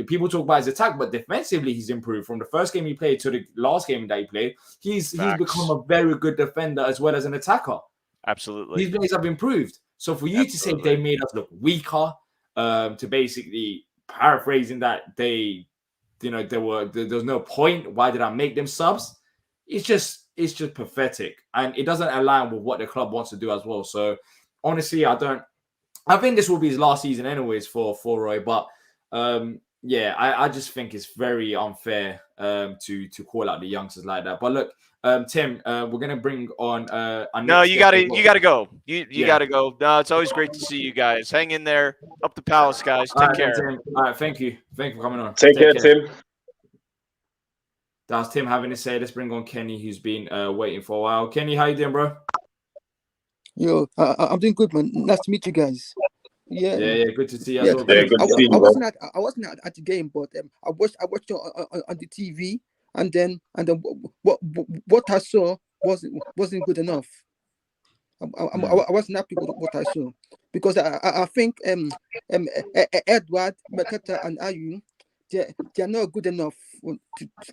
People talk about his attack, but defensively he's improved. From the first game he played to the last game that he played, he's become a very good defender as well as an attacker. Absolutely. These players have improved. So for you to say they made us look weaker, to basically paraphrasing that there was no point. Why did I make them subs? It's just pathetic, and it doesn't align with what the club wants to do as well. So honestly, I think this will be his last season anyways for Roy. But I just think it's very unfair to call out the youngsters like that. But look, Tim, we're gonna bring on. No, you gotta go. You gotta go. No, it's always great to see you guys. Hang in there. Up the Palace, guys. Take care. Tim. All right, thank you for coming on. Take care, Tim. That's Tim having to say. Let's bring on Kenny, who's been waiting for a while. Kenny, how you doing, bro? Yo, I'm doing good, man. Nice to meet you guys. Yeah, good to see you. Yeah, good to see you, I wasn't at the game, but I watched it on the TV, and then what I saw wasn't good enough. I wasn't happy with what I saw, because I think Edward, Maketa, and Ayew, they're not good enough.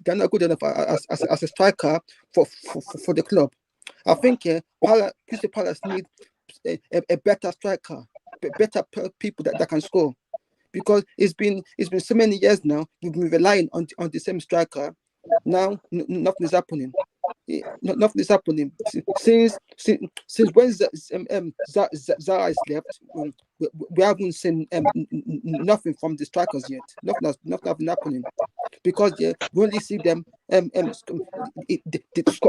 They're not good enough as a striker for the club. I think Crystal Palace need a better striker, better people that can score, because it's been so many years now we've been relying on the same striker. Now nothing is happening. Nothing is happening since when Zaha is left. We haven't seen nothing from the strikers yet. Nothing happening, because we only see them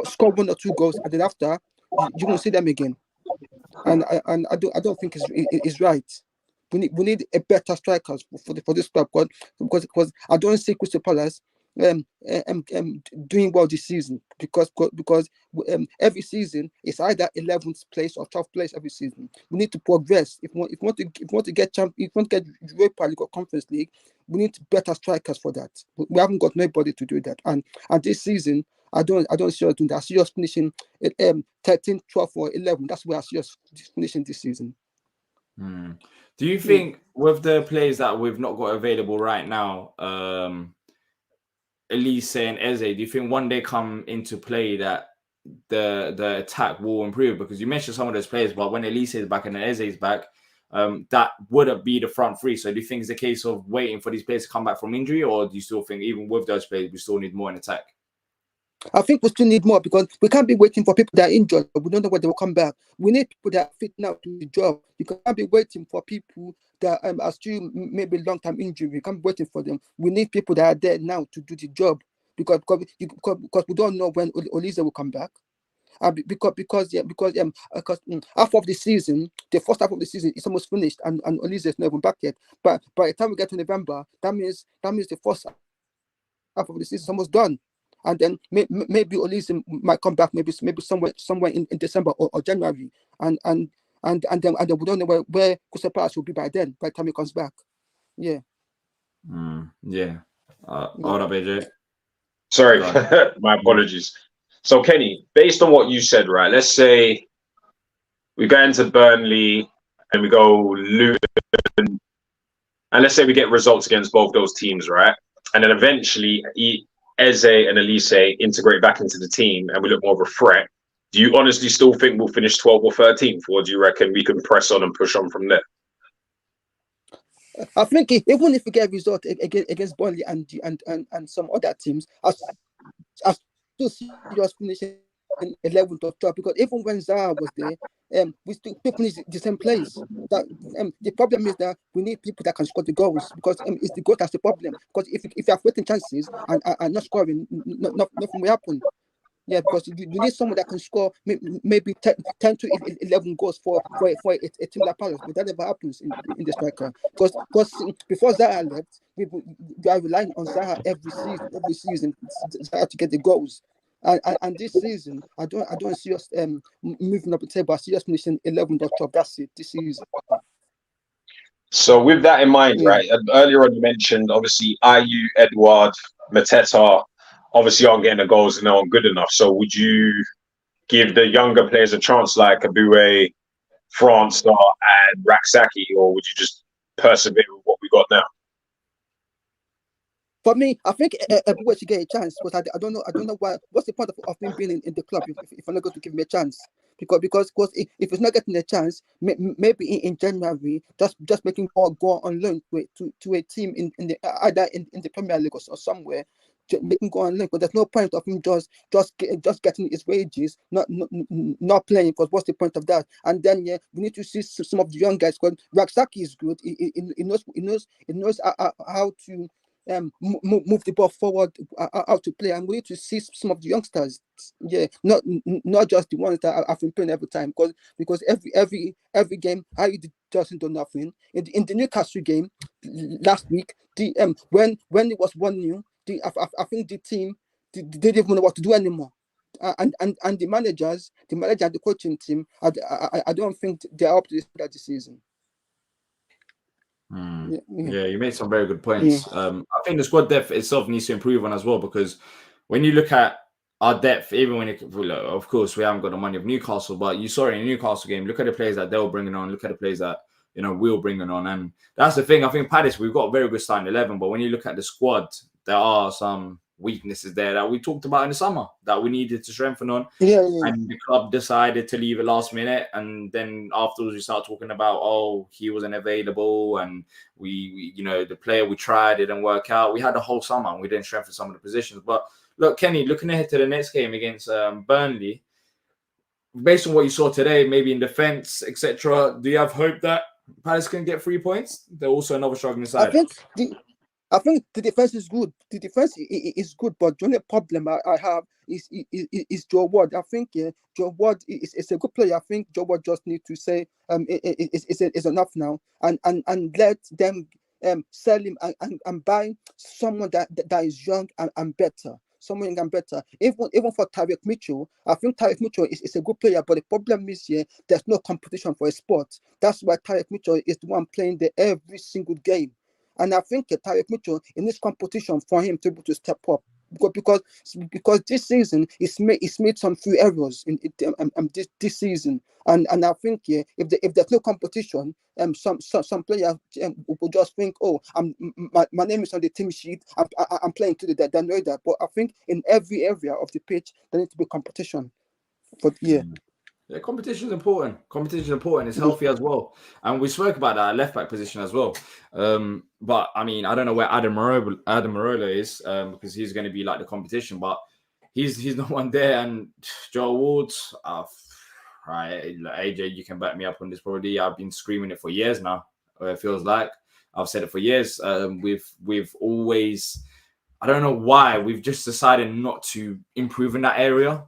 score 1 or 2 goals, and then after you won't see them again. And I don't think it's right. We need a better strikers for this club, because I don't see Crystal Palace doing well this season, because every season it's either 11th place or 12th place every season. We need to progress. If we want to get Europa League or Conference League, we need better strikers for that. We haven't got nobody to do that. And this season, I don't see us doing that. I see us finishing 13, 12, or 11. That's where I see us finishing this season. Do you think with the players that we've not got available right now, Elise and Eze, do you think one day come into play that the attack will improve? Because you mentioned some of those players, but when Elise is back and Eze is back, that wouldn't be the front three. So do you think it's a case of waiting for these players to come back from injury, or do you still think even with those players we still need more in attack? I think we still need more, because we can't be waiting for people that are injured, but we don't know when they will come back. We need people that are fit now to the job. You can't be waiting for people that are still maybe long-term injury. We can't be waiting for them. We need people that are there now to do the job, because we don't know when Olise will come back. Because half of the season, the first half of the season is almost finished, and Olise is not even back yet. But by the time we get to November, that means the first half of the season is almost done. And then maybe Olise might come back, maybe somewhere in December or January, and then we don't know where Crystal Palace will be by then. By the time he comes back, yeah. Hold up, AJ. Sorry, my apologies. So Kenny, based on what you said, right? Let's say we go into Burnley and we go Luton, and let's say we get results against both those teams, right? And then eventually Eze and Elise integrate back into the team and we look more of a threat. Do you honestly still think we'll finish 12th or 13th, or do you reckon we can press on and push on from there? I think even if we get a result against Burnley and some other teams, I still see us finishing 11th or 12th, because even when Zaha was there, we still finish the same place. That the problem is that we need people that can score the goals, because it's the goal that's the problem. Because if you have waiting chances and not scoring, nothing will happen. Yeah, because you need someone that can score maybe 10 to 11 goals for a team like Palace, but that never happens in the striker. Because before Zaha left, we are relying on Zaha every season Zaha to get the goals. And this season, I don't see us moving up the table. I see us finishing 11th or 12th. That's it this season. So with that in mind, Yeah. right? Earlier on, you mentioned obviously IU, Edward, Mateta, obviously aren't getting the goals and they aren't good enough. So would you give the younger players a chance like Abue, France and Raksaki, or would you just persevere with what we got now? For me, I think everyone should get a chance, but I don't know why. What's the point of him being in the club if I'm not going to give him a chance? Because if he's not getting a chance, maybe in January, just making go on loan to a team in the either in the Premier League or somewhere, making go on loan. But there's no point of him just getting his wages, not playing. Because what's the point of that? And then we need to see some of the young guys. Because Raksaki is good. He knows how to move the ball forward, out to play, and we need to see some of the youngsters. Yeah, not just the ones that have been playing every time. Because every game, I doesn't do nothing. In the Newcastle game last week, the when it was 1-0, I think the team they didn't even know what to do anymore. And the manager and the coaching team, I don't think they're up to this season. Yeah, you made some very good points. I think the squad depth itself needs to improve on as well, because when you look at our depth, even when of course we haven't got the money of Newcastle, but you saw it in the Newcastle game. Look at the players that they were bringing on. Look at the players that we're bringing on, and that's the thing. I think Palace, we've got a very good starting 11, but when you look at the squad, there are some weaknesses there that we talked about in the summer that we needed to strengthen on. And the club decided to leave it last minute, and then afterwards we start talking about, oh, he wasn't available, and we the player we tried didn't work out. We had the whole summer and we didn't strengthen some of the positions. But look, Kenny, looking ahead to the next game against Burnley, based on what you saw today, maybe in defense, etc., do you have hope that Palace can get 3 points? They're also another struggling side. I think the defense is good. The defense is good, but the only problem I have is Joe Ward. I think Joe Ward is a good player. I think Joe Ward just need to say it's enough now, and let them sell him and buy someone that is young and better. Someone young and better. Even for Tyreek Mitchell, I think Tyreek Mitchell is a good player, but the problem is there's no competition for a spot. That's why Tyreek Mitchell is the one playing there every single game. And I think Tyreek Mitchell in this competition for him to be able to step up, because this season he's made some few errors in this season, and I think if there's no competition, some players will just think, oh, my name is on the team sheet, I'm playing to the they know that, but I think in every area of the pitch there needs to be competition. But yeah, competition is important. Competition is important. It's healthy as well. And we spoke about that left back position as well. But I mean, I don't know where Adam Marola is, because he's going to be like the competition, but he's not one there. And Joe Ward, right, AJ, you can back me up on this. Probably, I've been screaming it for years now. It feels like I've said it for years. We've always, I don't know why, we've just decided not to improve in that area.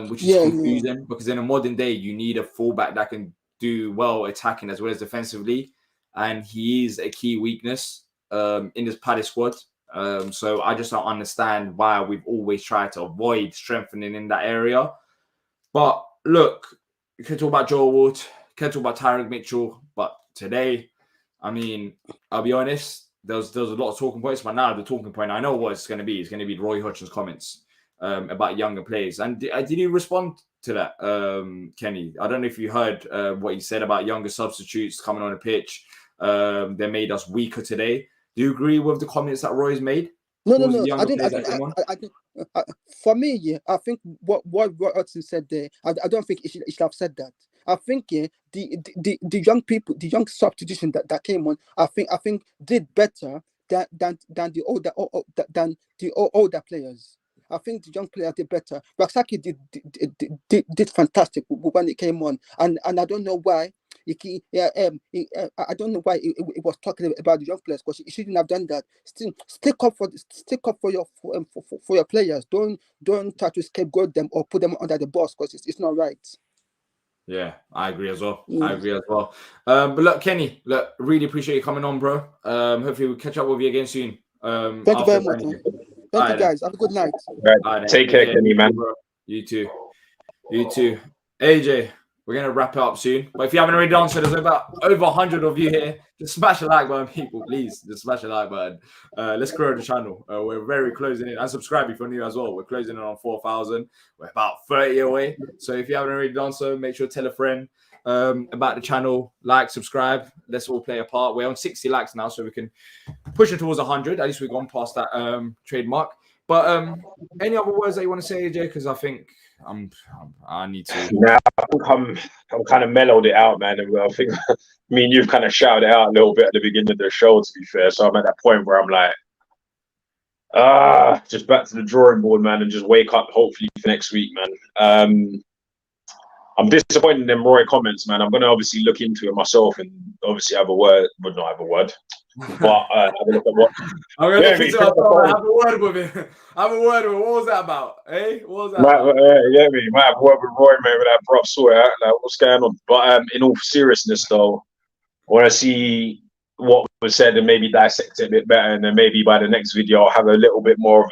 Which is confusing, because in a modern day you need a fullback that can do well attacking as well as defensively, and he is a key weakness in this Palace squad. So I just don't understand why we've always tried to avoid strengthening in that area. But look, you can talk about Joel Ward, you can talk about Tyreek Mitchell, but today, I mean, I'll be honest, there was a lot of talking points, but now the talking point I know what it's going to be. It's going to be Roy Hodgson's comments about younger players. And did you respond to that, Kenny? I don't know if you heard what he said about younger substitutes coming on the pitch. They made us weaker today. Do you agree with the comments that Roy's made? No. I didn't. For me, I think what Roy Hodgson said there, I don't think he should have said that. I think the young people, the young substitution that came on, I think did better than the older players. I think the young players did better. Raksaki did fantastic when he came on, and I don't know why I don't know why it was talking about the young players, because he shouldn't have done that. Still, stick up for your players. Don't try to scapegoat them or put them under the bus, because it's not right. Yeah, I agree as well. Mm. I agree as well. But look, Kenny, look, really appreciate you coming on, bro. Hopefully we'll catch up with you again soon. Thank you very much, man. Thank you, guys. Have a good night. Right. Take care, Kenny, man. You too. You too. AJ, we're going to wrap it up soon. But if you haven't already done so, there's about over 100 of you here. Just smash the like button, people, please. Just smash the like button. Let's grow the channel. We're very closing in. And subscribe if you're new as well. We're closing in on 4,000. We're about 30 away. So if you haven't already done so, make sure to tell a friend about the channel. Like, subscribe. Let's all play a part. We're on 60 likes now, so we can push it towards 100. At least we've gone past that trademark. But any other words that you want to say, AJ? Because I think I need to. Nah, I think I'm kind of mellowed it out, man. And I think me and you've kind of shouted it out a little bit at the beginning of the show, to be fair. So I'm at that point where I'm like, just back to the drawing board, man, and just wake up hopefully for next week, man. I'm disappointed in them Roy comments, man. I'm going to obviously look into it myself and obviously have a word, but not have a word. But have a look at what. I'm going to look into it. Have a word with him. Have a word with him. What was that about? Eh? What was that about? Yeah, me. Might have a word with Roy, man, with that prop sort out. Like, what's going on? But in all seriousness, though, I want to see what was said and maybe dissect it a bit better. And then maybe by the next video, I'll have a little bit more of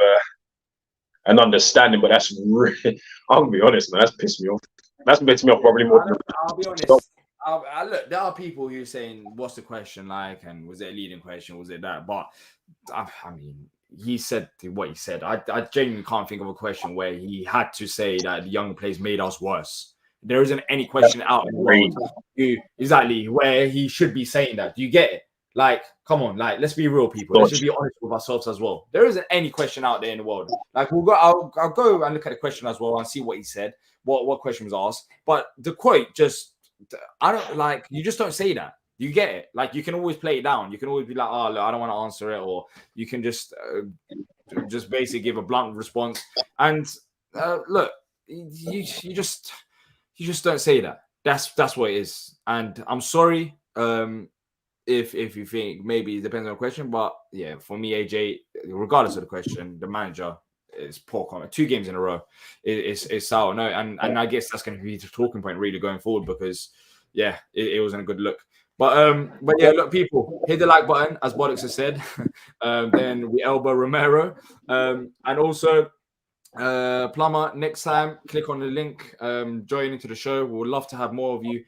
an understanding. But that's really, I'm going to be honest, man, that's pissed me off. That's pissed me off probably more. I'll be honest. Look, there are people who are saying, "What's the question like?" And was it a leading question? Was it that? But I mean, he said what he said. I genuinely can't think of a question where he had to say that the younger players made us worse. There isn't any question out in the world exactly where he should be saying that. Do you get it? Like, come on, like, let's be real, people. Let's just be honest with ourselves as well. There isn't any question out there in the world. Like, I'll go and look at the question as well and see what he said, what question was asked. But the quote just, I don't like. You just don't say that. You get it? Like, you can always play it down. You can always be like, oh, look, I don't want to answer it, or you can just basically give a blunt response. And look, you just don't say that. That's what it is. And I'm sorry. If you think maybe it depends on the question, but yeah, for me, AJ, regardless of the question, the manager is poor comment. 2 games in a row is sour. No, and I guess that's going to be the talking point really going forward, because yeah, it wasn't a good look. But yeah, look, people, hit the like button, as Bollocks has said. Then we elbow Romero, and also Plumber. Next time, click on the link, join into the show. We would love to have more of you.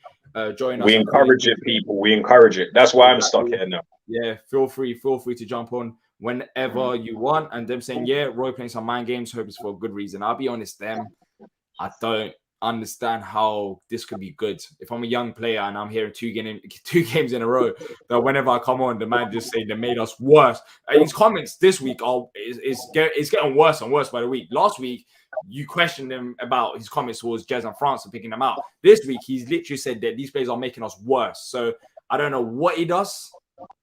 Join us. We encourage it, people. We encourage it. That's why I'm stuck here now. Yeah, feel free to jump on whenever you want. And them saying, yeah, Roy playing some mind games, hope it's for a good reason. I'll be honest, I don't understand how this could be good. If I'm a young player and I'm hearing 2 games in a row, that whenever I come on, the man just saying they made us worse. His comments this week is getting worse and worse by the week. Last week, you questioned him about his comments towards Jez and France and picking them out. This week, he's literally said that these players are making us worse. So I don't know what he does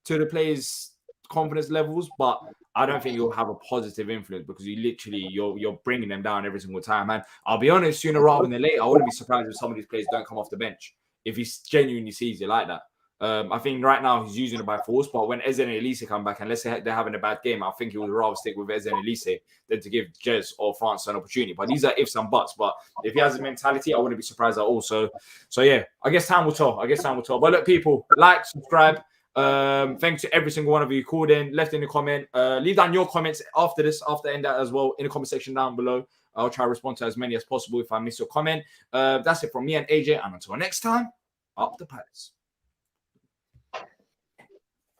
to the players' confidence levels, but I don't think you'll have a positive influence, because you're bringing them down every single time. Man, I'll be honest, sooner rather than later, I wouldn't be surprised if some of these players don't come off the bench if he genuinely sees it like that. I think right now he's using it by force, but when Eze and Elise come back, unless they're having a bad game, I think he would rather stick with Eze and Elise than to give Jez or France an opportunity. But these are ifs and buts. But if he has a mentality, I wouldn't be surprised at all. So yeah, I guess time will tell. But look, people, like, subscribe. Thanks to every single one of you who called in, left in the comment. Leave down your comments after end that as well in the comment section down below. I'll try to respond to as many as possible if I miss your comment. That's it from me and AJ, and until next time, up the Palace.